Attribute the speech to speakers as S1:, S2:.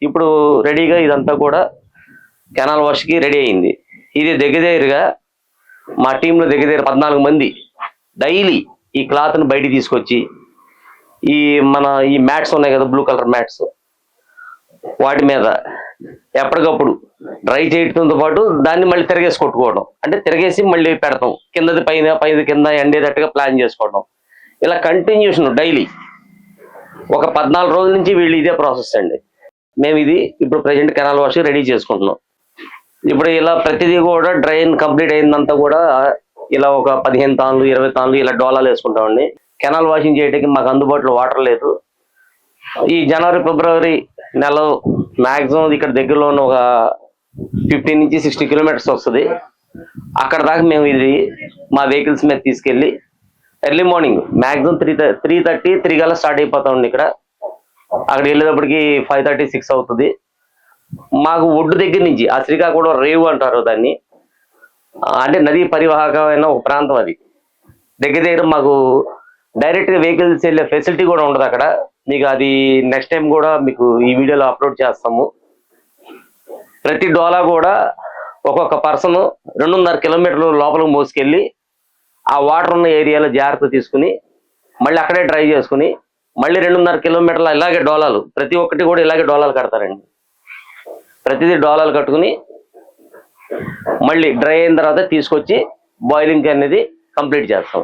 S1: ఇప్పుడు రెడీగా ఇదంతా కూడా కెనాల్ వాష్కి రెడీ అయింది. ఇది దగ్గరగా మా టీంలో దగ్గర 14 మంది డైలీ ఈ క్లాత్ని బయటికి తీసుకొచ్చి ఈ మ్యాట్స్ ఉన్నాయి కదా, బ్లూ కలర్ మ్యాట్స్, వాటి మీద ఎప్పటికప్పుడు డ్రై చేయడంతో పాటు దాన్ని మళ్ళీ తిరగేసి కొట్టుకోవడం, అంటే తిరగేసి మళ్ళీ పెడతాం, కిందది పైన పైది కింద ఎండేటట్టుగా ప్లాన్ చేసుకోవడం. ఇలా కంటిన్యూషన్ డైలీ ఒక 14 రోజుల నుంచి వీళ్ళు ఇదే ప్రాసెస్ అండి. మేము ఇది ఇప్పుడు ప్రజెంట్ కెనాల్ వాష్ రెడీ చేసుకుంటున్నాం. ఇప్పుడు ఇలా ప్రతిదీ కూడా డ్రైన్ కంప్లీట్ అయిందంతా కూడా ఇలా ఒక 15 తాన్లు 20 తాన్లు ఇలా డోలాలు వేసుకుంటామండి. కెనాల్ వాషింగ్ చేయడానికి మాకు అందుబాటులో వాటర్ లేదు. ఈ జనవరి ఫిబ్రవరి నెల మ్యాక్సిమం ఇక్కడ దగ్గరలో ఉన్న ఒక 15 నుంచి 60 కిలోమీటర్స్ వస్తుంది. అక్కడ దాకా మేము ఇది మా వెహికల్స్ మీద తీసుకెళ్ళి ఎర్లీ మార్నింగ్ మ్యాక్సిమం 3:30 కల్లా స్టార్ట్ అయిపోతామండి. అక్కడికి వెళ్ళేటప్పటికి 5:30 6 అవుతుంది. మాకు ఒడ్డు దగ్గర నుంచి ఆ శ్రీకాకుళం రేవు అంటారు దాన్ని, అంటే నదీ పరివాహకమైన ఒక ప్రాంతం. అది దగ్గర మాకు డైరెక్ట్గా వెహికల్స్ వెళ్ళే ఫెసిలిటీ కూడా ఉండదు అక్కడ. మీకు అది నెక్స్ట్ టైం కూడా మీకు ఈ వీడియోలో అప్లోడ్ చేస్తాము. ప్రతి డోలా కూడా ఒక్కొక్క పర్సన్ 2.5 కిలోమీటర్లు లోపలికి మోసుకెళ్ళి ఆ వాటర్ ఉన్న ఏరియాలో జాగ్రత్త తీసుకుని మళ్ళీ అక్కడే డ్రై చేసుకుని మళ్ళీ 2.5 కిలోమీటర్లు ఇలాగే డోలాలు, ప్రతి ఒక్కటి కూడా ఇలాగే డోలాలు కడతారండి. ప్రతిదీ డోలాలు కట్టుకుని మళ్ళీ డ్రై అయిన తర్వాత తీసుకొచ్చి బాయిలింగ్ అనేది కంప్లీట్ చేస్తాం.